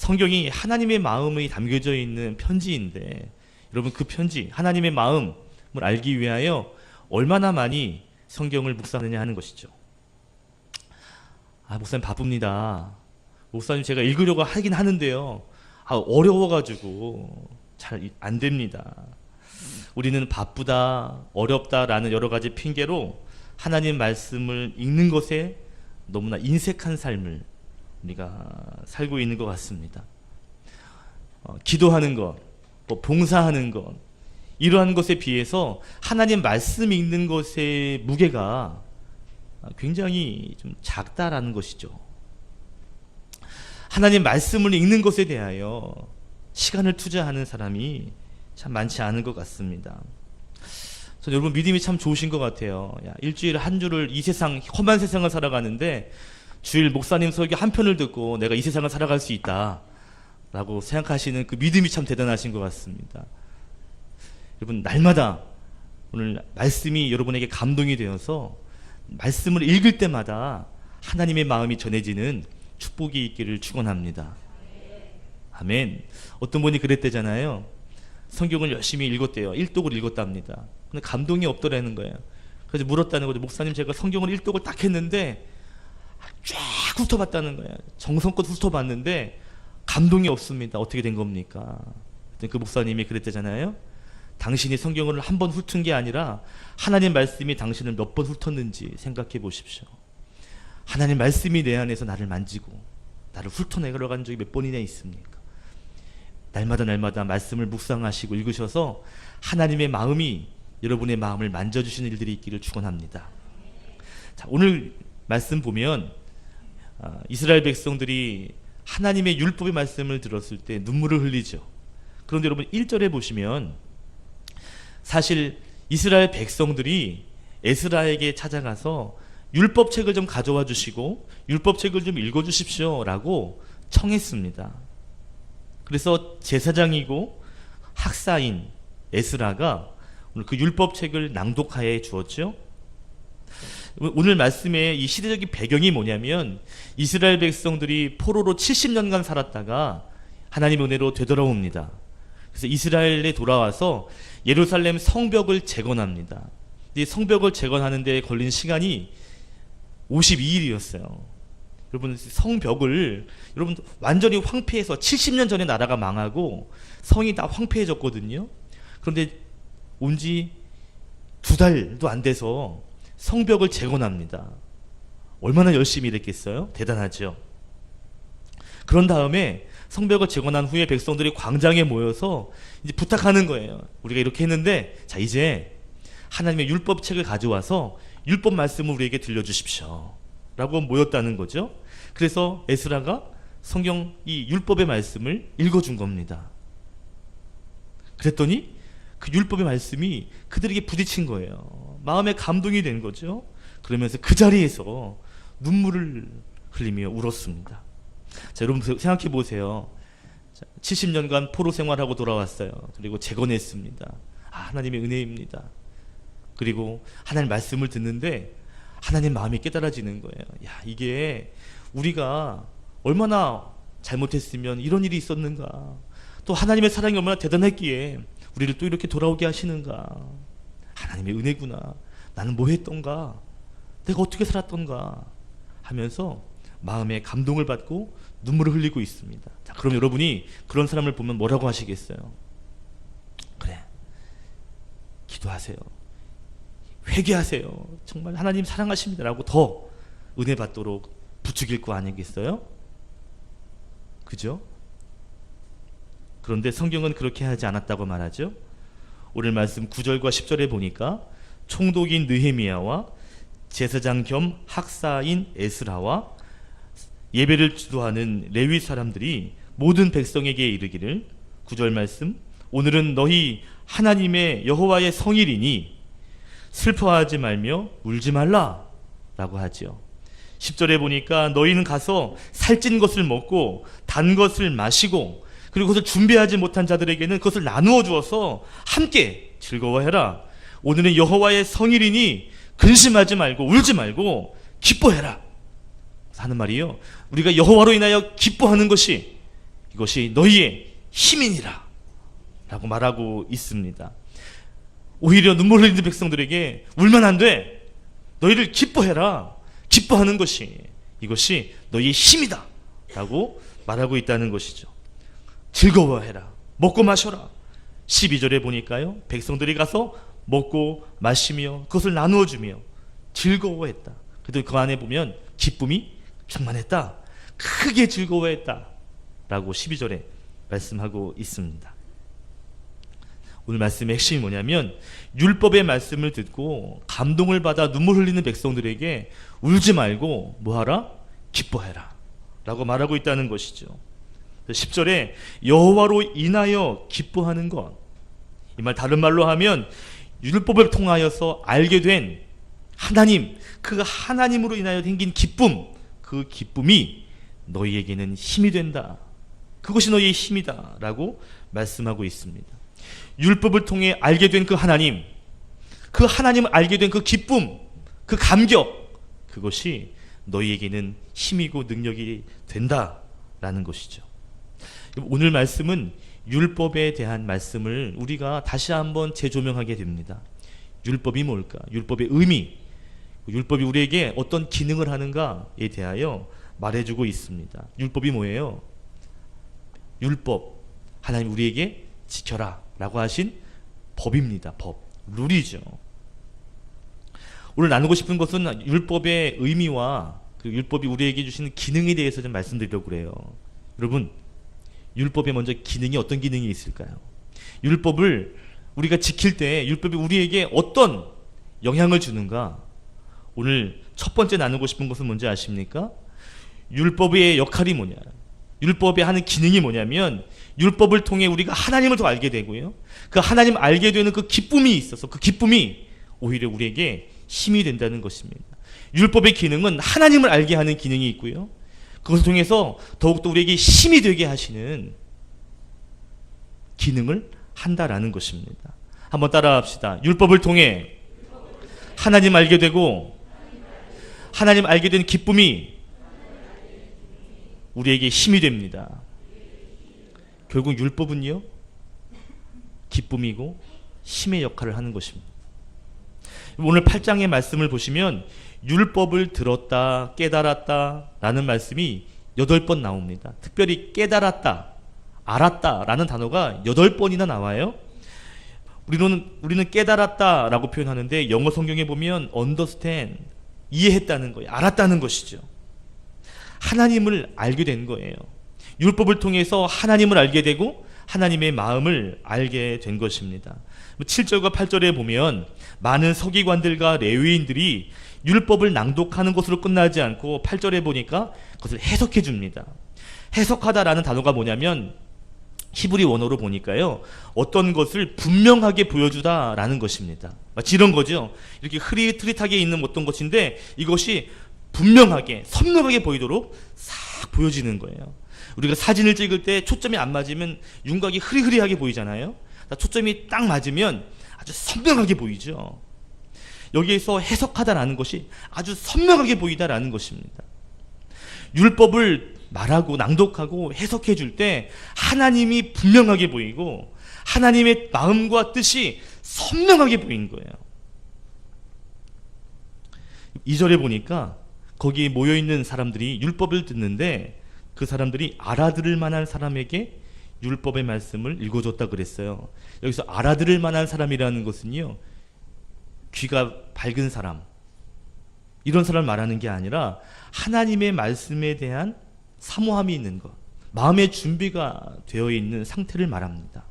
성경이 하나님의 마음이 담겨져 있는 편지인데, 여러분 그 편지, 하나님의 마음을 알기 위하여 얼마나 많이 성경을 묵상하느냐 하는 것이죠. 목사님 바쁩니다. 목사님 제가 읽으려고 하긴 하는데요. 어려워가지고 잘 안 됩니다. 우리는 바쁘다, 어렵다라는 여러 가지 핑계로 하나님 말씀을 읽는 것에 너무나 인색한 삶을 우리가 살고 있는 것 같습니다. 기도하는 것, 봉사하는 것, 이러한 것에 비해서 하나님 말씀 읽는 것의 무게가 굉장히 좀 작다라는 것이죠. 하나님 말씀을 읽는 것에 대하여 시간을 투자하는 사람이 참 많지 않은 것 같습니다. 저는 여러분 믿음이 참 좋으신 것 같아요. 일주일 한 주를 이 세상, 험한 세상을 살아가는데 주일 목사님 설교 한 편을 듣고 내가 이 세상을 살아갈 수 있다 라고 생각하시는 그 믿음이 참 대단하신 것 같습니다. 여러분 날마다 오늘 말씀이 여러분에게 감동이 되어서 말씀을 읽을 때마다 하나님의 마음이 전해지는 축복이 있기를 축원합니다. 아멘. 어떤 분이 그랬대잖아요. 성경을 열심히 읽었대요. 일독을 읽었답니다. 근데 감동이 없더라는 거예요. 그래서 물었다는 거죠. 목사님 제가 성경을 일독을 딱 했는데 쫙 훑어봤다는 거예요. 정성껏 훑어봤는데 감동이 없습니다. 어떻게 된 겁니까? 그 목사님이 그랬대잖아요. 당신이 성경을 한 번 훑은 게 아니라 하나님 말씀이 당신을 몇 번 훑었는지 생각해 보십시오. 하나님 말씀이 내 안에서 나를 만지고 나를 훑어내려 간 적이 몇 번이나 있습니까? 날마다 말씀을 묵상하시고 읽으셔서 하나님의 마음이 여러분의 마음을 만져주시는 일들이 있기를 축원합니다. 자, 오늘 말씀 보면 이스라엘 백성들이 하나님의 율법의 말씀을 들었을 때 눈물을 흘리죠. 그런데 여러분 1절에 보시면 사실 이스라엘 백성들이 에스라에게 찾아가서 율법책을 좀 가져와 주시고 율법책을 좀 읽어주십시오 라고 청했습니다. 그래서 제사장이고 학사인 에스라가 오늘 그 율법책을 낭독하여 주었죠. 오늘 말씀의 이 시대적인 배경이 뭐냐면 이스라엘 백성들이 포로로 70년간 살았다가 하나님의 은혜로 되돌아옵니다. 그래서 이스라엘에 돌아와서 예루살렘 성벽을 재건합니다. 이 성벽을 재건하는 데 걸린 시간이 52일이었어요. 여러분 성벽을 여러분 완전히 황폐해서 70년 전에 나라가 망하고 성이 다 황폐해졌거든요. 그런데 온 지 2달도 안 돼서 성벽을 재건합니다. 얼마나 열심히 일했겠어요? 대단하죠. 그런 다음에 성벽을 재건한 후에 백성들이 광장에 모여서 이제 부탁하는 거예요. 우리가 이렇게 했는데 자 이제 하나님의 율법책을 가져와서 율법 말씀을 우리에게 들려주십시오 라고 모였다는 거죠. 그래서 에스라가 성경 이 율법의 말씀을 읽어준 겁니다. 그랬더니 그 율법의 말씀이 그들에게 부딪힌 거예요. 마음에 감동이 된 거죠. 그러면서 그 자리에서 눈물을 흘리며 울었습니다. 자, 여러분 생각해 보세요. 70년간 포로 생활하고 돌아왔어요. 그리고 재건했습니다. 하나님의 은혜입니다. 그리고 하나님 말씀을 듣는데 하나님 마음이 깨달아지는 거예요. 이게 우리가 얼마나 잘못했으면 이런 일이 있었는가, 또 하나님의 사랑이 얼마나 대단했기에 우리를 또 이렇게 돌아오게 하시는가, 하나님의 은혜구나, 나는 뭐 했던가, 내가 어떻게 살았던가 하면서 마음에 감동을 받고 눈물을 흘리고 있습니다. 자, 그럼 여러분이 그런 사람을 보면 뭐라고 하시겠어요? 그래, 기도하세요, 회개하세요, 정말 하나님 사랑하십니다 라고 더 은혜 받도록 부추길 거 아니겠어요? 그죠? 그런데 성경은 그렇게 하지 않았다고 말하죠. 오늘 말씀 9절과 10절에 보니까 총독인 느헤미야와 제사장 겸 학사인 에스라와 예배를 주도하는 레위 사람들이 모든 백성에게 이르기를, 9절 말씀, 오늘은 너희 하나님의 여호와의 성일이니 슬퍼하지 말며 울지 말라 라고 하죠. 10절에 보니까 너희는 가서 살찐 것을 먹고 단 것을 마시고 그리고 그것을 준비하지 못한 자들에게는 그것을 나누어 주어서 함께 즐거워해라. 오늘은 여호와의 성일이니 근심하지 말고 울지 말고 기뻐해라 하는 말이요. 우리가 여호와로 인하여 기뻐하는 것이 이것이 너희의 힘이니라 라고 말하고 있습니다. 오히려 눈물 흘리는 백성들에게 울면 안 돼. 너희를 기뻐해라. 기뻐하는 것이 이것이 너희의 힘이다 라고 말하고 있다는 것이죠. 즐거워해라. 먹고 마셔라. 12절에 보니까요, 백성들이 가서 먹고 마시며 그것을 나누어 주며 즐거워했다. 그래도 그 안에 보면 기쁨이 충만했다. 크게 즐거워했다 라고 12절에 말씀하고 있습니다. 오늘 말씀의 핵심이 뭐냐면, 율법의 말씀을 듣고 감동을 받아 눈물 흘리는 백성들에게 울지 말고 뭐하라? 기뻐해라 라고 말하고 있다는 것이죠. 10절에 여호와로 인하여 기뻐하는 것, 이 말 다른 말로 하면 율법을 통하여서 알게 된 하나님, 그 하나님으로 인하여 생긴 기쁨, 그 기쁨이 너희에게는 힘이 된다. 그것이 너희의 힘이다 라고 말씀하고 있습니다. 율법을 통해 알게 된 그 하나님을 알게 된 그 기쁨, 그 감격, 그것이 너희에게는 힘이고 능력이 된다라는 것이죠. 오늘 말씀은 율법에 대한 말씀을 우리가 다시 한번 재조명하게 됩니다. 율법이 뭘까? 율법의 의미, 율법이 우리에게 어떤 기능을 하는가에 대하여 말해주고 있습니다. 율법이 뭐예요? 율법, 하나님 우리에게 지켜라 라고 하신 법입니다. 법, 룰이죠. 오늘 나누고 싶은 것은 율법의 의미와 그 율법이 우리에게 주시는 기능에 대해서 좀 말씀드리려고 그래요. 여러분, 율법에 먼저 기능이 어떤 기능이 있을까요? 율법을 우리가 지킬 때 율법이 우리에게 어떤 영향을 주는가? 오늘 첫 번째 나누고 싶은 것은 뭔지 아십니까? 율법의 역할이 뭐냐? 율법에 하는 기능이 뭐냐면, 율법을 통해 우리가 하나님을 더 알게 되고요, 그 하나님 알게 되는 그 기쁨이 있어서 그 기쁨이 오히려 우리에게 힘이 된다는 것입니다. 율법의 기능은 하나님을 알게 하는 기능이 있고요, 그것을 통해서 더욱더 우리에게 힘이 되게 하시는 기능을 한다라는 것입니다. 한번 따라합시다. 율법을 통해 하나님 알게 되고, 하나님 알게 된 기쁨이 우리에게 힘이 됩니다. 결국 율법은요, 기쁨이고 힘의 역할을 하는 것입니다. 오늘 8장의 말씀을 보시면 율법을 들었다, 깨달았다 라는 말씀이 8번 나옵니다. 특별히 깨달았다, 알았다 라는 단어가 8번이나 나와요. 우리는 깨달았다 라고 표현하는데, 영어 성경에 보면 understand, 이해했다는 거예요. 알았다는 것이죠. 하나님을 알게 된 거예요. 율법을 통해서 하나님을 알게 되고 하나님의 마음을 알게 된 것입니다. 7절과 8절에 보면 많은 서기관들과 레위인들이 율법을 낭독하는 것으로 끝나지 않고 8절에 보니까 그것을 해석해 줍니다. 해석하다라는 단어가 뭐냐면, 히브리 원어로 보니까요, 어떤 것을 분명하게 보여주다라는 것입니다. 마치 이런 거죠. 이렇게 흐릿흐릿하게 있는 어떤 것인데 이것이 분명하게, 선명하게 보이도록 싹 보여지는 거예요. 우리가 사진을 찍을 때 초점이 안 맞으면 윤곽이 흐리흐리하게 보이잖아요. 초점이 딱 맞으면 아주 선명하게 보이죠. 여기에서 해석하다라는 것이 아주 선명하게 보이다라는 것입니다. 율법을 말하고 낭독하고 해석해 줄 때 하나님이 분명하게 보이고 하나님의 마음과 뜻이 선명하게 보이는 거예요. 2절에 보니까 거기에 모여있는 사람들이 율법을 듣는데, 그 사람들이 알아들을 만한 사람에게 율법의 말씀을 읽어줬다 그랬어요. 여기서 알아들을 만한 사람이라는 것은요, 귀가 밝은 사람, 이런 사람을 말하는 게 아니라 하나님의 말씀에 대한 사모함이 있는 것, 마음의 준비가 되어 있는 상태를 말합니다.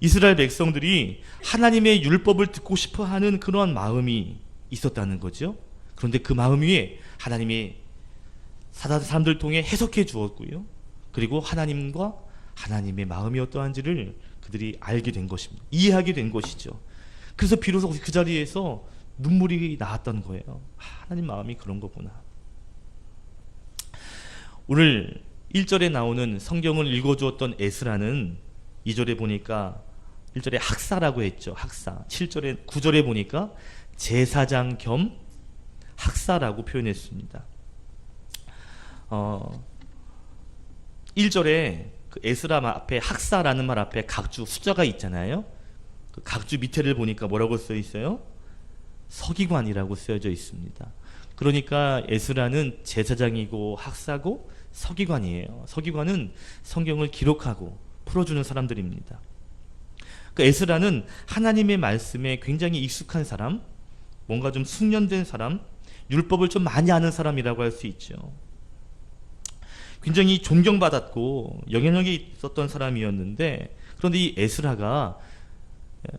이스라엘 백성들이 하나님의 율법을 듣고 싶어 하는 그러한 마음이 있었다는 거죠. 그런데 그 마음 위에 하나님이 사람들 통해 해석해 주었고요, 그리고 하나님과 하나님의 마음이 어떠한지를 그들이 알게 된 것입니다. 이해하게 된 것이죠. 그래서 비로소 그 자리에서 눈물이 나왔던 거예요. 하나님 마음이 그런 거구나. 오늘 1절에 나오는 성경을 읽어주었던 에스라는 2절에 보니까 1절에 학사라고 했죠. 학사. 9절에 보니까 제사장 겸 학사라고 표현했습니다. 1절에 그 에스라 앞에 학사라는 말 앞에 각주 숫자가 있잖아요. 그 각주 밑에를 보니까 뭐라고 써 있어요? 서기관이라고 쓰여져 있습니다. 그러니까 에스라는 제사장이고 학사고 서기관이에요. 서기관은 성경을 기록하고 풀어주는 사람들입니다. 그 에스라는 하나님의 말씀에 굉장히 익숙한 사람, 뭔가 좀 숙련된 사람, 율법을 좀 많이 아는 사람이라고 할 수 있죠. 굉장히 존경받았고 영향력이 있었던 사람이었는데, 그런데 이 에스라가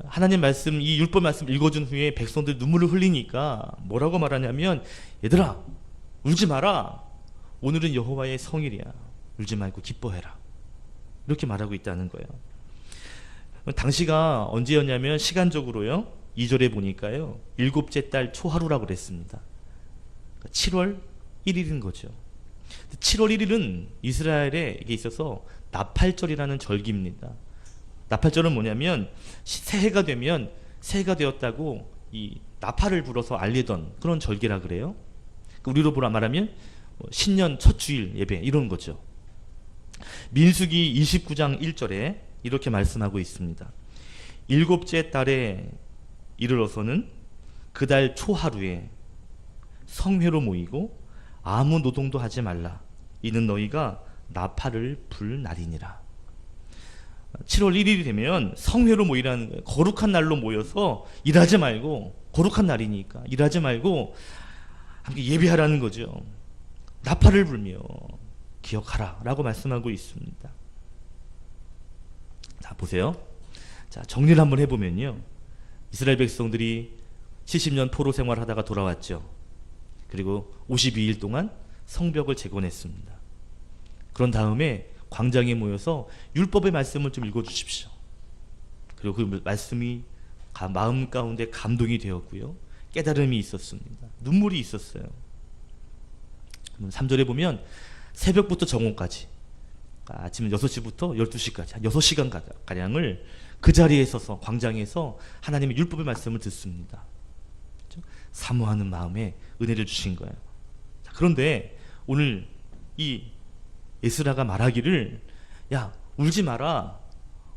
하나님 말씀, 이 율법 말씀 읽어준 후에 백성들 눈물을 흘리니까 뭐라고 말하냐면, 얘들아 울지 마라, 오늘은 여호와의 성일이야, 울지 말고 기뻐해라, 이렇게 말하고 있다는 거예요. 당시가 언제였냐면 시간적으로요, 2절에 보니까요 7째 달 초하루라고 그랬습니다. 7월 1일인 거죠. 7월 1일은 이스라엘에 있어서 나팔절이라는 절기입니다. 나팔절은 뭐냐면 새해가 되면 새해가 되었다고 이 나팔을 불어서 알리던 그런 절기라 그래요. 우리로 말하면 신년 첫 주일 예배 이런 거죠. 민수기 29장 1절에 이렇게 말씀하고 있습니다. 7째 달에 이르러서는 그 달 초하루에 성회로 모이고 아무 노동도 하지 말라. 이는 너희가 나팔을 불 날이니라. 7월 1일이 되면 성회로 모이라는 거예요. 거룩한 날로 모여서 일하지 말고, 거룩한 날이니까 일하지 말고 함께 예배하라는 거죠. 나팔을 불며 기억하라 라고 말씀하고 있습니다. 자, 보세요. 자, 정리를 한번 해보면요, 이스라엘 백성들이 70년 포로 생활하다가 돌아왔죠. 그리고 52일 동안 성벽을 재건했습니다. 그런 다음에 광장에 모여서 율법의 말씀을 좀 읽어주십시오. 그리고 그 말씀이 마음 가운데 감동이 되었고요, 깨달음이 있었습니다. 눈물이 있었어요. 3절에 보면 새벽부터 정오까지, 아침 6시부터 12시까지 한 6시간가량을 그 자리에 서서 광장에서 하나님의 율법의 말씀을 듣습니다. 그렇죠? 사모하는 마음에 은혜를 주신 거예요. 자, 그런데 오늘 이 에스라가 말하기를, 야 울지 마라,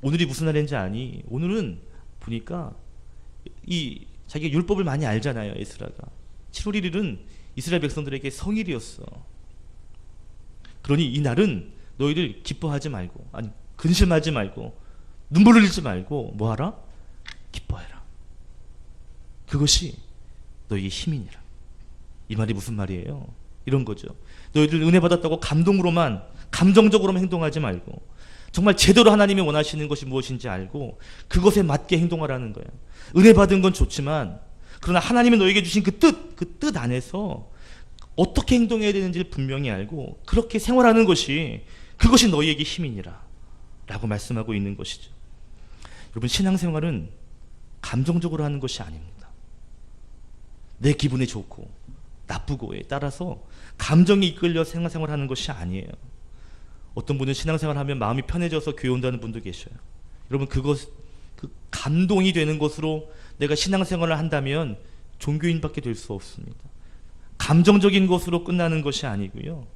오늘이 무슨 날인지 아니? 오늘은 보니까 이 자기가 율법을 많이 알잖아요. 에스라가 7월 1일은 이스라엘 백성들에게 성일이었어. 그러니 이 날은 너희들 기뻐하지 말고, 아니 근심하지 말고, 눈물 흘리지 말고 뭐하라? 기뻐해라. 그것이 너희의 힘이니라. 이 말이 무슨 말이에요? 이런 거죠. 너희들 은혜 받았다고 감동으로만, 감정적으로만 행동하지 말고, 정말 제대로 하나님이 원하시는 것이 무엇인지 알고 그것에 맞게 행동하라는 거예요. 은혜 받은 건 좋지만, 그러나 하나님이 너에게 주신 그 뜻 안에서 어떻게 행동해야 되는지를 분명히 알고 그렇게 생활하는 것이, 그것이 너희에게 힘이니라 라고 말씀하고 있는 것이죠. 여러분, 신앙생활은 감정적으로 하는 것이 아닙니다. 내 기분이 좋고 나쁘고에 따라서 감정이 이끌려 생활하는 것이 아니에요. 어떤 분은 신앙생활하면 마음이 편해져서 교회 온다는 분도 계셔요. 여러분, 그 감동이 되는 것으로 내가 신앙생활을 한다면 종교인밖에 될 수 없습니다. 감정적인 것으로 끝나는 것이 아니고요,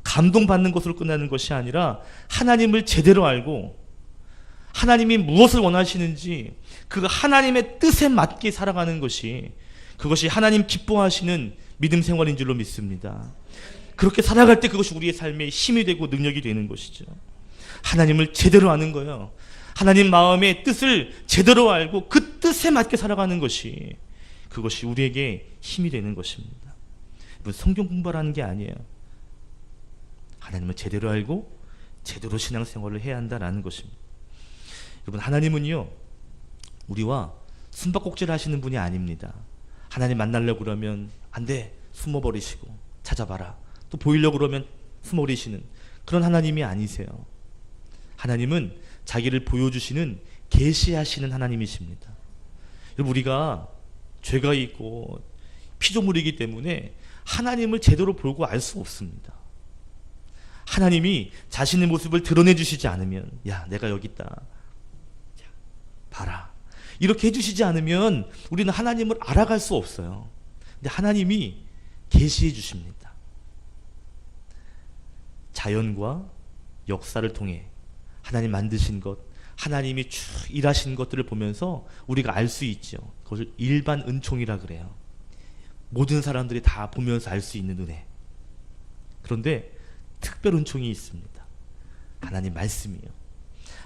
감동받는 것으로 끝나는 것이 아니라 하나님을 제대로 알고 하나님이 무엇을 원하시는지 그 하나님의 뜻에 맞게 살아가는 것이, 그것이 하나님 기뻐하시는 믿음 생활인 줄로 믿습니다. 그렇게 살아갈 때 그것이 우리의 삶에 힘이 되고 능력이 되는 것이죠. 하나님을 제대로 아는 거예요. 하나님 마음의 뜻을 제대로 알고 그 뜻에 맞게 살아가는 것이, 그것이 우리에게 힘이 되는 것입니다. 성경 공부하라는 게 아니에요. 하나님을 제대로 알고 제대로 신앙생활을 해야 한다는 것입니다. 여러분, 하나님은요 우리와 숨바꼭질 하시는 분이 아닙니다. 하나님 만나려고 그러면 안 돼, 숨어버리시고 찾아봐라, 또 보이려고 그러면 숨어버리시는 그런 하나님이 아니세요. 하나님은 자기를 보여주시는, 계시하시는 하나님이십니다. 여러분, 우리가 죄가 있고 피조물이기 때문에 하나님을 제대로 보고 알 수 없습니다. 하나님이 자신의 모습을 드러내 주시지 않으면, 야 내가 여기 있다, 자, 봐라, 이렇게 해주시지 않으면 우리는 하나님을 알아갈 수 없어요. 근데 하나님이 계시해 주십니다. 자연과 역사를 통해 하나님 만드신 것, 하나님이 쭉 일하신 것들을 보면서 우리가 알 수 있죠. 그것을 일반 은총이라 그래요. 모든 사람들이 다 보면서 알 수 있는 은혜. 그런데 특별 은총이 있습니다. 하나님 말씀이요.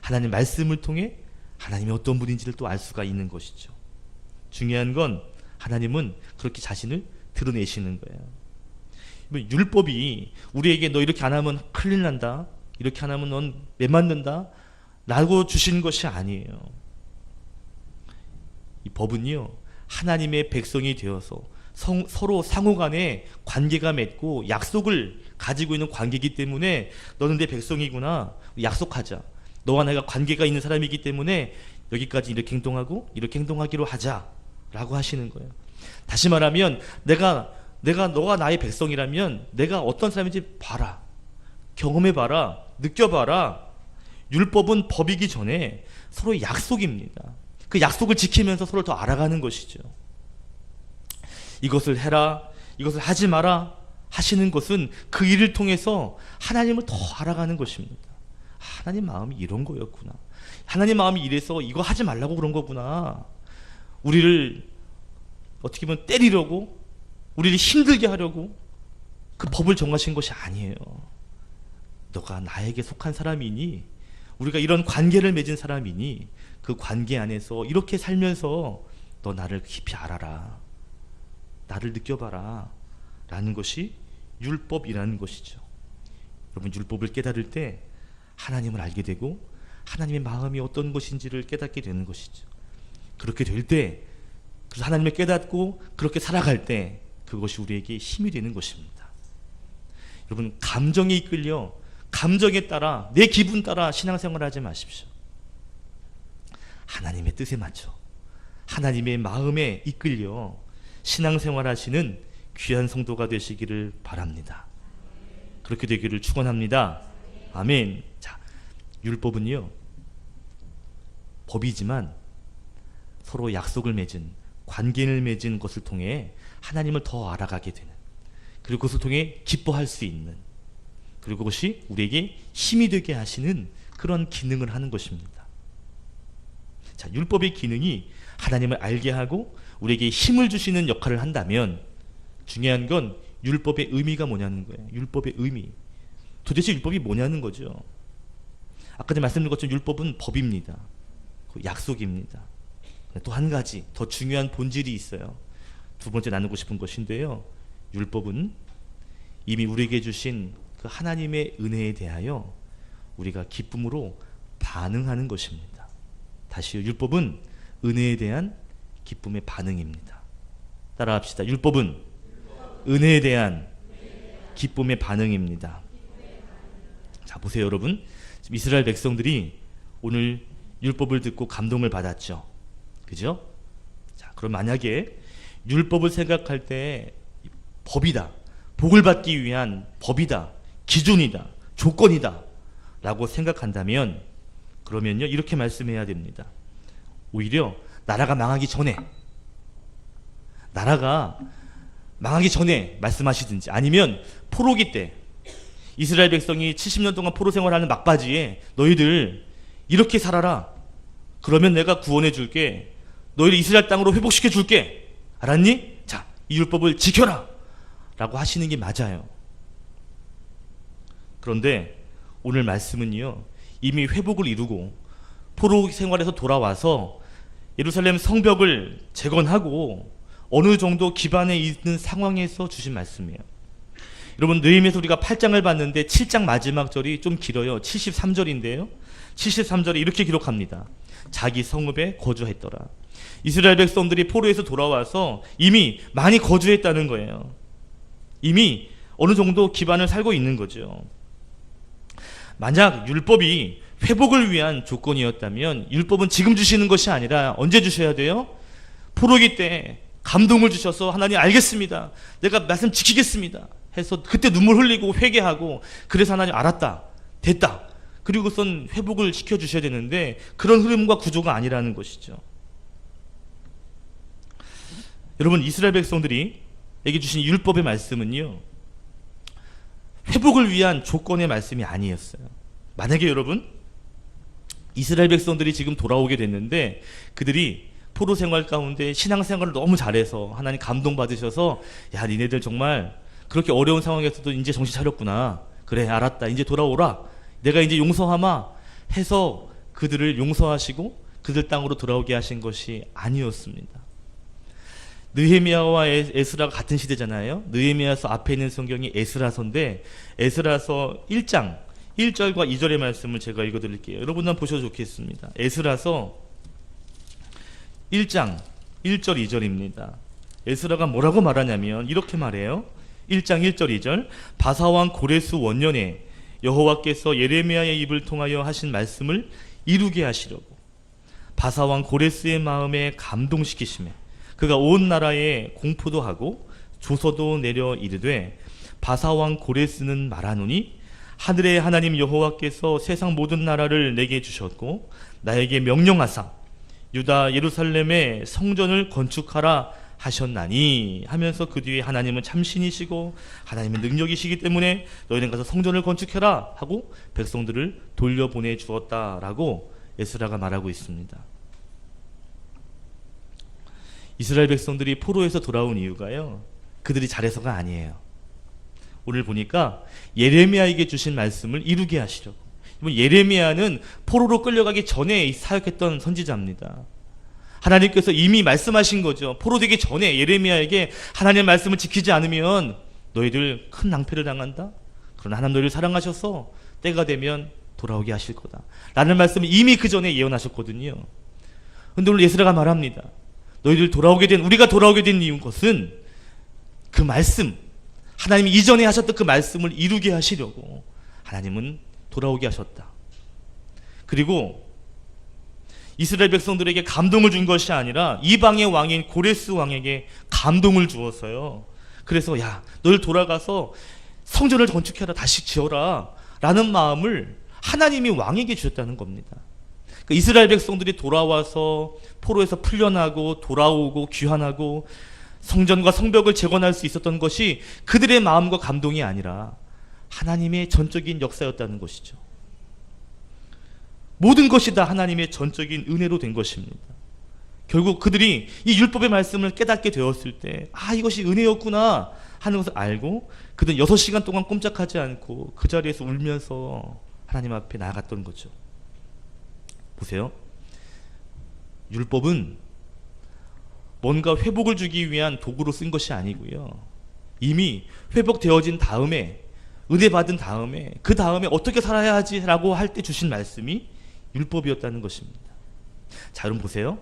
하나님 말씀을 통해 하나님이 어떤 분인지를 또 알 수가 있는 것이죠. 중요한 건 하나님은 그렇게 자신을 드러내시는 거예요. 율법이 우리에게 너 이렇게 안 하면 큰일 난다, 이렇게 안 하면 넌 매 맞는다 라고 주신 것이 아니에요. 이 법은요, 하나님의 백성이 되어서 서로 상호간에 관계가 맺고 약속을 가지고 있는 관계이기 때문에 너는 내 백성이구나, 약속하자, 너와 내가 관계가 있는 사람이기 때문에 여기까지 이렇게 행동하고 이렇게 행동하기로 하자 라고 하시는 거예요. 다시 말하면 내가 너가 나의 백성이라면 내가 어떤 사람인지 봐라, 경험해봐라, 느껴봐라. 율법은 법이기 전에 서로의 약속입니다. 그 약속을 지키면서 서로를 더 알아가는 것이죠. 이것을 해라, 이것을 하지 마라 하시는 것은 그 일을 통해서 하나님을 더 알아가는 것입니다. 하나님 마음이 이런 거였구나, 하나님 마음이 이래서 이거 하지 말라고 그런 거구나, 우리를 어떻게 보면 때리려고, 우리를 힘들게 하려고 그 법을 정하신 것이 아니에요. 너가 나에게 속한 사람이니, 우리가 이런 관계를 맺은 사람이니 그 관계 안에서 이렇게 살면서 너 나를 깊이 알아라, 나를 느껴봐라 라는 것이 율법이라는 것이죠. 여러분, 율법을 깨달을 때 하나님을 알게 되고 하나님의 마음이 어떤 것인지를 깨닫게 되는 것이죠. 그렇게 될 때, 그래서 하나님을 깨닫고 그렇게 살아갈 때 그것이 우리에게 힘이 되는 것입니다. 여러분, 감정에 이끌려, 감정에 따라, 내 기분 따라 신앙생활 하지 마십시오. 하나님의 뜻에 맞춰, 하나님의 마음에 이끌려 신앙생활 하시는 귀한 성도가 되시기를 바랍니다. 그렇게 되기를 축원합니다. 아멘. 자, 율법은요, 법이지만 서로 약속을 맺은, 관계를 맺은 것을 통해 하나님을 더 알아가게 되는, 그리고 그것을 통해 기뻐할 수 있는, 그리고 그것이 우리에게 힘이 되게 하시는 그런 기능을 하는 것입니다. 자, 율법의 기능이 하나님을 알게 하고 우리에게 힘을 주시는 역할을 한다면, 중요한 건 율법의 의미가 뭐냐는 거예요. 율법의 의미. 도대체 율법이 뭐냐는 거죠. 아까 전에 말씀드린 것처럼 율법은 법입니다. 약속입니다. 또 한 가지 더 중요한 본질이 있어요. 두 번째 나누고 싶은 것인데요, 율법은 이미 우리에게 주신 그 하나님의 은혜에 대하여 우리가 기쁨으로 반응하는 것입니다. 다시요, 율법은 은혜에 대한 기쁨의 반응입니다. 따라합시다. 율법은 은혜에 대한 기쁨의 반응입니다. 자, 보세요 여러분, 지금 이스라엘 백성들이 오늘 율법을 듣고 감동을 받았죠. 그죠? 자, 그럼 만약에 율법을 생각할 때 법이다, 복을 받기 위한 법이다, 기준이다, 조건이다 라고 생각한다면, 그러면요 이렇게 말씀해야 됩니다. 오히려 나라가 망하기 전에 말씀하시든지, 아니면 포로기 때 이스라엘 백성이 70년 동안 포로 생활하는 막바지에 너희들 이렇게 살아라, 그러면 내가 구원해 줄게, 너희를 이스라엘 땅으로 회복시켜 줄게, 알았니? 자, 이 율법을 지켜라 라고 하시는 게 맞아요. 그런데 오늘 말씀은요, 이미 회복을 이루고 포로 생활에서 돌아와서 예루살렘 성벽을 재건하고 어느 정도 기반에 있는 상황에서 주신 말씀이에요. 여러분, 느헤미야서 우리가 8장을 봤는데 7장 마지막 절이 좀 길어요. 73절인데요 73절에 이렇게 기록합니다. 자기 성읍에 거주했더라. 이스라엘 백성들이 포로에서 돌아와서 이미 많이 거주했다는 거예요. 이미 어느 정도 기반을 살고 있는 거죠. 만약 율법이 회복을 위한 조건이었다면 율법은 지금 주시는 것이 아니라 언제 주셔야 돼요? 포로기 때 감동을 주셔서 하나님 알겠습니다, 내가 말씀 지키겠습니다 해서 그때 눈물 흘리고 회개하고, 그래서 하나님 알았다, 됐다, 그리고선 회복을 시켜주셔야 되는데 그런 흐름과 구조가 아니라는 것이죠. 여러분, 이스라엘 백성들이 에게 주신 율법의 말씀은요, 회복을 위한 조건의 말씀이 아니었어요. 만약에 여러분 이스라엘 백성들이 지금 돌아오게 됐는데 그들이 포로 생활 가운데 신앙생활을 너무 잘해서 하나님 감동받으셔서 야 니네들 정말 그렇게 어려운 상황에서도 이제 정신 차렸구나. 그래 알았다. 이제 돌아오라. 내가 이제 용서하마 해서 그들을 용서하시고 그들 땅으로 돌아오게 하신 것이 아니었습니다. 느헤미야와 에스라가 같은 시대잖아요. 느헤미야서 앞에 있는 성경이 에스라서인데 에스라서 1장 1절과 2절의 말씀을 제가 읽어드릴게요. 여러분 한번 보셔도 좋겠습니다. 에스라서 1장 1절 2절입니다. 에스라가 뭐라고 말하냐면 이렇게 말해요. 1장 1절 2절 바사왕 고레스 원년에 여호와께서 예레미야의 입을 통하여 하신 말씀을 이루게 하시려고 바사왕 고레스의 마음에 감동시키시매 그가 온 나라에 공포도 하고 조서도 내려 이르되 바사왕 고레스는 말하노니 하늘의 하나님 여호와께서 세상 모든 나라를 내게 주셨고 나에게 명령하사 유다 예루살렘에 성전을 건축하라 하셨나니 하면서 그 뒤에 하나님은 참신이시고 하나님은 능력이시기 때문에 너희는 가서 성전을 건축해라 하고 백성들을 돌려보내 주었다라고 에스라가 말하고 있습니다. 이스라엘 백성들이 포로에서 돌아온 이유가요, 그들이 잘해서가 아니에요. 오늘 보니까 예레미야에게 주신 말씀을 이루게 하시려고. 예레미야는 포로로 끌려가기 전에 사역했던 선지자입니다. 하나님께서 이미 말씀하신 거죠. 포로되기 전에 예레미야에게 하나님의 말씀을 지키지 않으면 너희들 큰 낭패를 당한다. 그러나 하나님 너희를 사랑하셔서 때가 되면 돌아오게 하실 거다 라는 말씀을 이미 그 전에 예언하셨거든요. 그런데 오늘 에스라가 말합니다. 너희들 우리가 돌아오게 된 이유 것은 그 말씀, 하나님이 이전에 하셨던 그 말씀을 이루게 하시려고 하나님은 돌아오게 하셨다. 그리고 이스라엘 백성들에게 감동을 준 것이 아니라 이방의 왕인 고레스 왕에게 감동을 주었어요. 그래서 야 너희들 돌아가서 성전을 건축해라, 다시 지어라 라는 마음을 하나님이 왕에게 주셨다는 겁니다. 그러니까 이스라엘 백성들이 돌아와서 포로에서 풀려나고 돌아오고 귀환하고 성전과 성벽을 재건할 수 있었던 것이 그들의 마음과 감동이 아니라 하나님의 전적인 역사였다는 것이죠. 모든 것이 다 하나님의 전적인 은혜로 된 것입니다. 결국 그들이 이 율법의 말씀을 깨닫게 되었을 때 이것이 은혜였구나 하는 것을 알고 그들은 6시간 동안 꼼짝하지 않고 그 자리에서 울면서 하나님 앞에 나아갔던 거죠. 보세요. 율법은 뭔가 회복을 주기 위한 도구로 쓴 것이 아니고요. 이미 회복되어진 다음에, 은혜 받은 다음에, 그 다음에 어떻게 살아야 하지라고 할 때 주신 말씀이 율법이었다는 것입니다. 자, 여러분 보세요.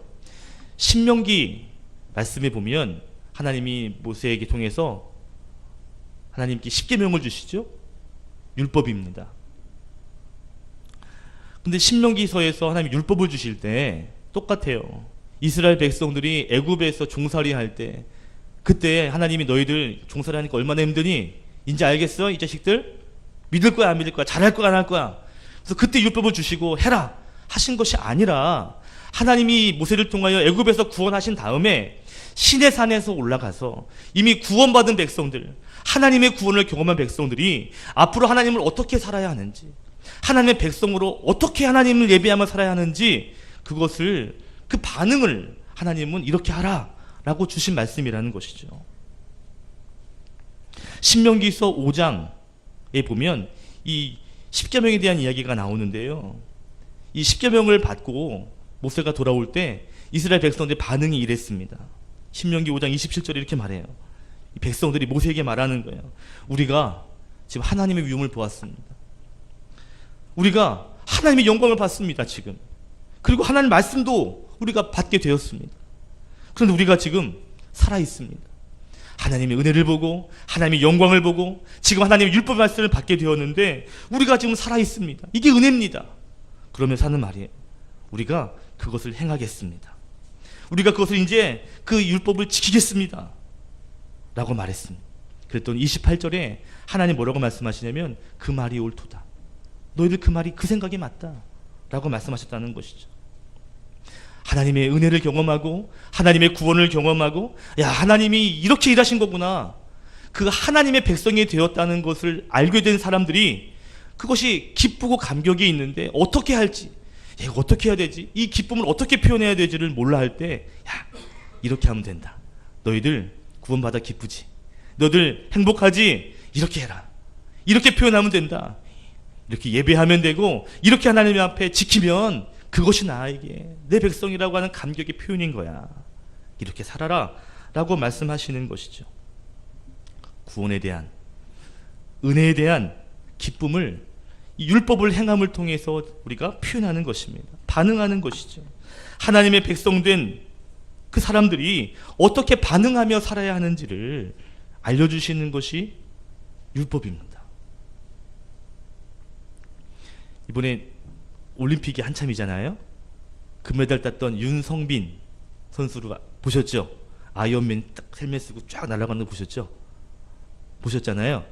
신명기 말씀에 보면 하나님이 모세에게 통해서 하나님께 십계명을 주시죠. 율법입니다. 근데 신명기서에서 하나님이 율법을 주실 때 똑같아요. 이스라엘 백성들이 애굽에서 종살이 할 때 그때 하나님이 너희들 종살이 하니까 얼마나 힘드니? 이제 알겠어? 이 자식들? 믿을 거야 안 믿을 거야? 잘할 거야 안 할 거야? 그래서 그때 율법을 주시고 해라 하신 것이 아니라 하나님이 모세를 통하여 애굽에서 구원하신 다음에 시내산에서 올라가서 이미 구원받은 백성들, 하나님의 구원을 경험한 백성들이 앞으로 하나님을 어떻게 살아야 하는지, 하나님의 백성으로 어떻게 하나님을 예배하며 살아야 하는지 그것을, 그 반응을 하나님은 이렇게 하라 라고 주신 말씀이라는 것이죠. 신명기서 5장에 보면 이 십계명에 대한 이야기가 나오는데요. 이 십계명을 받고 모세가 돌아올 때 이스라엘 백성들의 반응이 이랬습니다. 신명기 5장 27절에 이렇게 말해요. 이 백성들이 모세에게 말하는 거예요. 우리가 지금 하나님의 위엄을 보았습니다. 우리가 하나님의 영광을 봤습니다. 지금. 그리고 하나님 말씀도 우리가 받게 되었습니다. 그런데 우리가 지금 살아있습니다. 하나님의 은혜를 보고 하나님의 영광을 보고 지금 하나님의 율법 말씀을 받게 되었는데 우리가 지금 살아있습니다. 이게 은혜입니다. 그러면서 하는 말이에요. 우리가 그것을 행하겠습니다. 우리가 그것을 이제 그 율법을 지키겠습니다 라고 말했습니다. 그랬더니 28절에 하나님 뭐라고 말씀하시냐면 그 말이 옳도다. 너희들 그 말이 그 생각이 맞다 라고 말씀하셨다는 것이죠. 하나님의 은혜를 경험하고 하나님의 구원을 경험하고 야 하나님이 이렇게 일하신 거구나, 그 하나님의 백성이 되었다는 것을 알게 된 사람들이 그것이 기쁘고 감격이 있는데 어떻게 할지, 야, 이거 어떻게 해야 되지? 이 기쁨을 어떻게 표현해야 되지를 몰라 할 때, 야, 이렇게 하면 된다. 너희들 구원받아 기쁘지? 너희들 행복하지? 이렇게 해라. 이렇게 표현하면 된다. 이렇게 예배하면 되고, 이렇게 하나님 앞에 지키면 그것이 나에게 내 백성이라고 하는 감격의 표현인 거야. 이렇게 살아라 라고 말씀하시는 것이죠. 구원에 대한, 은혜에 대한 기쁨을 이 율법을 행함을 통해서 우리가 표현하는 것입니다. 반응하는 것이죠. 하나님의 백성된 그 사람들이 어떻게 반응하며 살아야 하는지를 알려주시는 것이 율법입니다. 이번에 올림픽이 한참이잖아요. 금메달 땄던 윤성빈 선수를 보셨죠? 아이언맨 딱 헬멧 쓰고 쫙 날아가는 거 보셨죠? 보셨잖아요.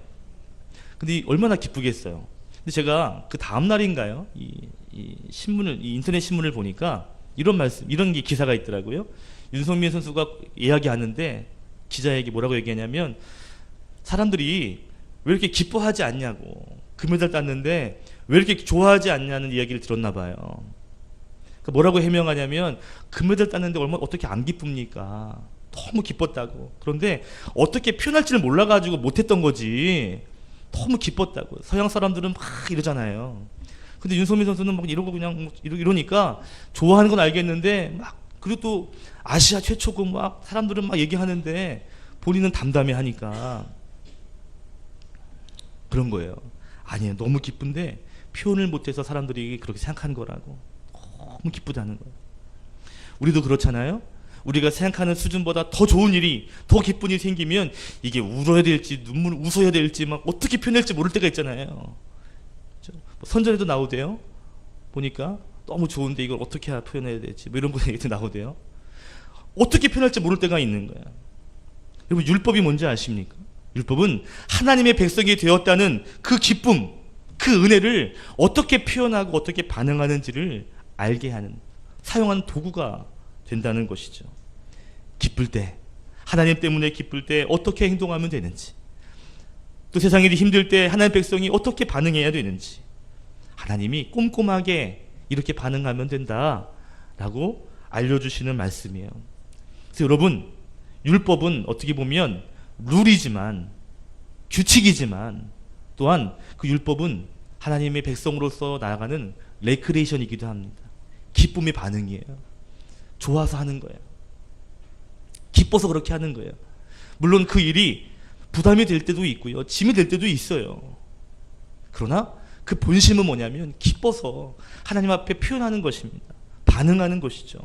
근데 얼마나 기쁘겠어요. 근데 제가 그 다음 날인가요? 이 인터넷 신문을 보니까 이런 게 기사가 있더라고요. 윤성민 선수가 이야기하는데 기자에게 뭐라고 얘기하냐면, 사람들이 왜 이렇게 기뻐하지 않냐고, 금메달 땄는데 왜 이렇게 좋아하지 않냐는 이야기를 들었나 봐요. 그러니까 뭐라고 해명하냐면, 금메달 땄는데 어떻게 안 기쁩니까? 너무 기뻤다고. 그런데 어떻게 표현할지를 몰라가지고 못했던 거지. 너무 기뻤다고. 서양 사람들은 막 이러잖아요. 근데 윤성민 선수는 막 이러고 그냥 이러니까 좋아하는 건 알겠는데, 막 그리고 또 아시아 최초고 막 사람들은 막 얘기하는데 본인은 담담해하니까 그런 거예요. 아니에요. 너무 기쁜데 표현을 못해서 사람들이 그렇게 생각한 거라고. 너무 기쁘다는 거예요. 우리도 그렇잖아요. 우리가 생각하는 수준보다 더 좋은 일이, 더 기쁜 일이 생기면 이게 울어야 될지 웃어야 될지 막 어떻게 표현할지 모를 때가 있잖아요. 선전에도 나오대요. 보니까 너무 좋은데 이걸 어떻게 표현해야 될지 뭐 이런 거 얘기도 나오대요. 어떻게 표현할지 모를 때가 있는 거야. 여러분, 율법이 뭔지 아십니까? 율법은 하나님의 백성이 되었다는 그 기쁨, 그 은혜를 어떻게 표현하고 어떻게 반응하는지를 알게 하는, 사용하는 도구가 된다는 것이죠. 기쁠 때, 하나님 때문에 기쁠 때 어떻게 행동하면 되는지, 또 세상 일이 힘들 때 하나님 백성이 어떻게 반응해야 되는지, 하나님이 꼼꼼하게 이렇게 반응하면 된다라고 알려주시는 말씀이에요. 그래서 여러분, 율법은 어떻게 보면 룰이지만, 규칙이지만, 또한 그 율법은 하나님의 백성으로서 나아가는 레크레이션이기도 합니다. 기쁨의 반응이에요. 좋아서 하는 거예요. 기뻐서 그렇게 하는 거예요. 물론 그 일이 부담이 될 때도 있고요, 짐이 될 때도 있어요. 그러나 그 본심은 뭐냐면 기뻐서 하나님 앞에 표현하는 것입니다. 반응하는 것이죠.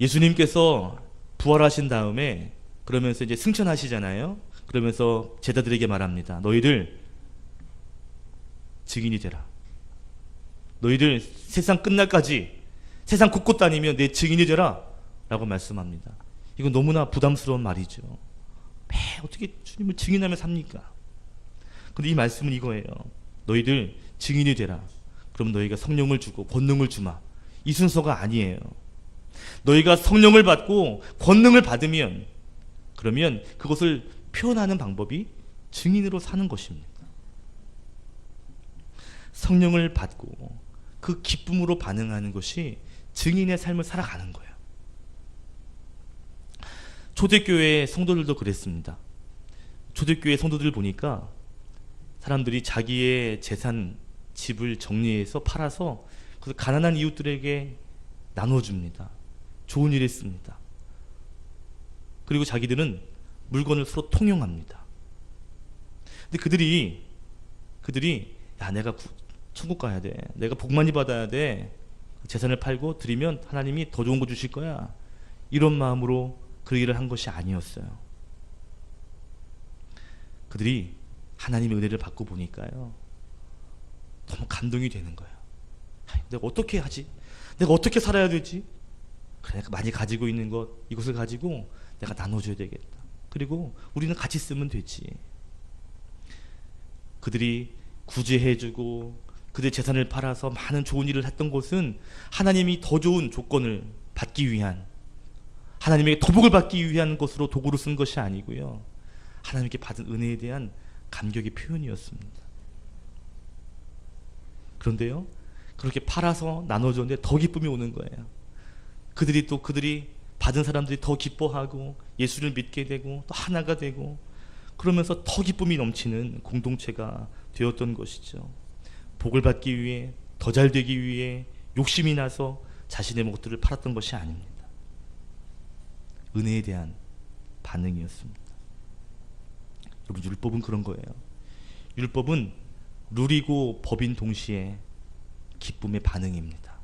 예수님께서 부활하신 다음에 그러면서 이제 승천하시잖아요. 그러면서 제자들에게 말합니다. 너희들 증인이 되라. 너희들 세상 끝날까지 세상 곳곳 다니며 내 증인이 되라 라고 말씀합니다. 이건 너무나 부담스러운 말이죠. 매 어떻게 주님을 증인하며 삽니까? 근데 이 말씀은 이거예요. 너희들 증인이 되라. 그럼 너희가 성령을 주고 권능을 주마. 이 순서가 아니에요. 너희가 성령을 받고 권능을 받으면, 그러면 그것을 표현하는 방법이 증인으로 사는 것입니다. 성령을 받고 그 기쁨으로 반응하는 것이 증인의 삶을 살아가는 거예요. 초대교회 성도들도 그랬습니다. 초대교회 성도들 보니까 사람들이 자기의 재산, 집을 정리해서 팔아서 그 가난한 이웃들에게 나눠줍니다. 좋은 일 했습니다. 그리고 자기들은 물건을 서로 통용합니다. 근데 그들이 야, 내가 천국 가야 돼, 내가 복 많이 받아야 돼, 재산을 팔고 드리면 하나님이 더 좋은 거 주실 거야, 이런 마음으로 그 일을 한 것이 아니었어요. 그들이 하나님의 은혜를 받고 보니까요, 너무 감동이 되는 거예요. 내가 어떻게 하지? 내가 어떻게 살아야 되지? 그래, 많이 가지고 있는 것, 이것을 가지고 내가 나눠줘야 되겠다. 그리고 우리는 같이 쓰면 되지. 그들이 구제해주고 그들의 재산을 팔아서 많은 좋은 일을 했던 것은 하나님이 더 좋은 조건을 받기 위한, 하나님에게 더 복을 받기 위한 것으로 도구로 쓴 것이 아니고요, 하나님께 받은 은혜에 대한 감격의 표현이었습니다. 그런데요, 그렇게 팔아서 나눠줬는데 더 기쁨이 오는 거예요. 그들이 받은 사람들이 더 기뻐하고 예수를 믿게 되고 또 하나가 되고, 그러면서 더 기쁨이 넘치는 공동체가 되었던 것이죠. 복을 받기 위해, 더 잘 되기 위해 욕심이 나서 자신의 것들을 팔았던 것이 아닙니다. 은혜에 대한 반응이었습니다. 여러분, 율법은 그런 거예요. 율법은 룰이고 법인 동시에 기쁨의 반응입니다.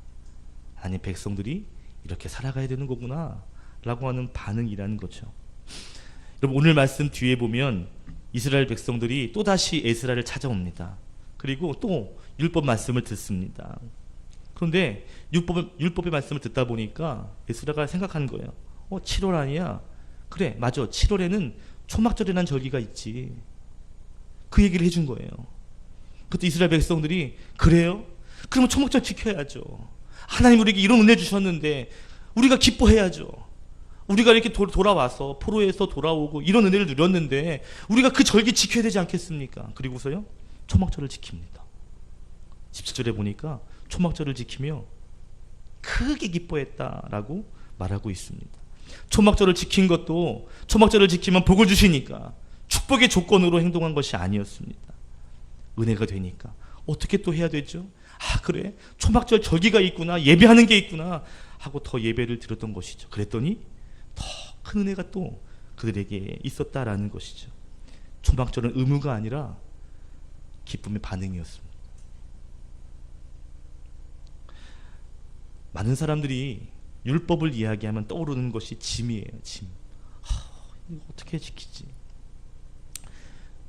하나님 백성들이 이렇게 살아가야 되는 거구나 라고 하는 반응이라는 거죠. 여러분, 오늘 말씀 뒤에 보면 이스라엘 백성들이 또다시 에스라를 찾아옵니다. 그리고 또 율법 말씀을 듣습니다. 그런데 율법의 말씀을 듣다 보니까 에스라가 생각하는 거예요. 7월 아니야? 그래, 맞아. 7월에는 초막절이라는 절기가 있지. 그 얘기를 해준 거예요. 그때 이스라엘 백성들이, 그래요? 그러면 초막절 지켜야죠. 하나님 우리에게 이런 은혜 주셨는데 우리가 기뻐해야죠. 우리가 이렇게 돌아와서 포로에서 돌아오고 이런 은혜를 누렸는데 우리가 그 절기 지켜야 되지 않겠습니까? 그리고서요, 초막절을 지킵니다. 17절에 보니까 초막절을 지키며 크게 기뻐했다라고 말하고 있습니다. 초막절을 지킨 것도 초막절을 지키면 복을 주시니까 축복의 조건으로 행동한 것이 아니었습니다. 은혜가 되니까 어떻게 또 해야 되죠? 그래, 초막절 절기가 있구나, 예배하는 게 있구나 하고 더 예배를 드렸던 것이죠. 그랬더니 더 큰 은혜가 또 그들에게 있었다라는 것이죠. 초막절은 의무가 아니라 기쁨의 반응이었습니다. 많은 사람들이 율법을 이야기하면 떠오르는 것이 짐이에요. 짐. 이거 어떻게 지키지?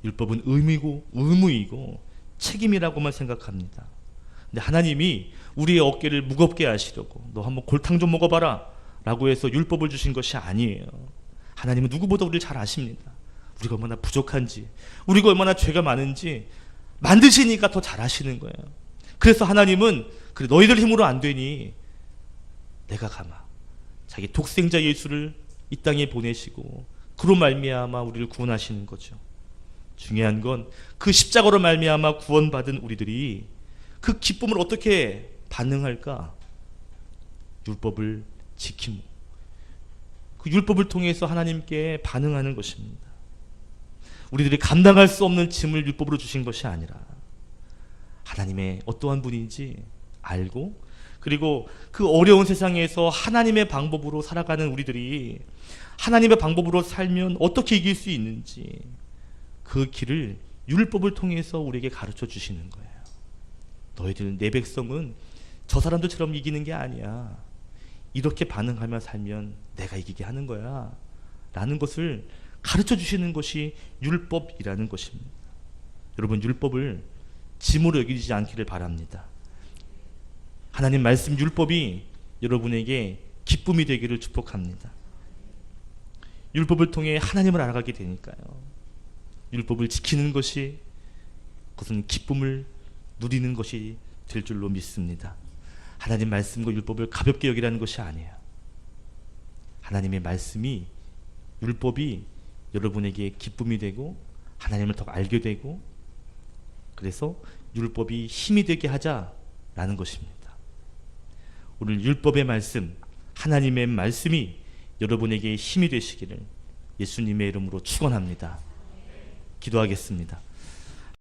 율법은 의무이고 책임이라고만 생각합니다. 근데 하나님이 우리의 어깨를 무겁게 하시려고, 너 한번 골탕 좀 먹어봐라 라고 해서 율법을 주신 것이 아니에요. 하나님은 누구보다 우리를 잘 아십니다. 우리가 얼마나 부족한지, 우리가 얼마나 죄가 많은지 만드시니까 더 잘 아시는 거예요. 그래서 하나님은, 그래, 너희들 힘으로 안 되니 내가 가마 자기 독생자 예수를 이 땅에 보내시고 그로 말미암아 우리를 구원하시는 거죠. 중요한 건 그 십자가로 말미암아 구원받은 우리들이 그 기쁨을 어떻게 반응할까? 율법을 지킴, 그 율법을 통해서 하나님께 반응하는 것입니다. 우리들이 감당할 수 없는 짐을 율법으로 주신 것이 아니라 하나님의 어떠한 분인지 알고, 그리고 그 어려운 세상에서 하나님의 방법으로 살아가는 우리들이 하나님의 방법으로 살면 어떻게 이길 수 있는지, 그 길을 율법을 통해서 우리에게 가르쳐 주시는 거예요. 너희들, 내 백성은 저 사람들처럼 이기는 게 아니야. 이렇게 반응하며 살면 내가 이기게 하는 거야 라는 것을 가르쳐 주시는 것이 율법이라는 것입니다. 여러분, 율법을 짐으로 여기지 않기를 바랍니다. 하나님 말씀 율법이 여러분에게 기쁨이 되기를 축복합니다. 율법을 통해 하나님을 알아가게 되니까요. 율법을 지키는 것이 그것은 기쁨을 누리는 것이 될 줄로 믿습니다. 하나님 말씀과 율법을 가볍게 여기라는 것이 아니에요. 하나님의 말씀이, 율법이 여러분에게 기쁨이 되고 하나님을 더 알게 되고, 그래서 율법이 힘이 되게 하자라는 것입니다. 오늘 율법의 말씀, 하나님의 말씀이 여러분에게 힘이 되시기를 예수님의 이름으로 축원합니다. 기도하겠습니다.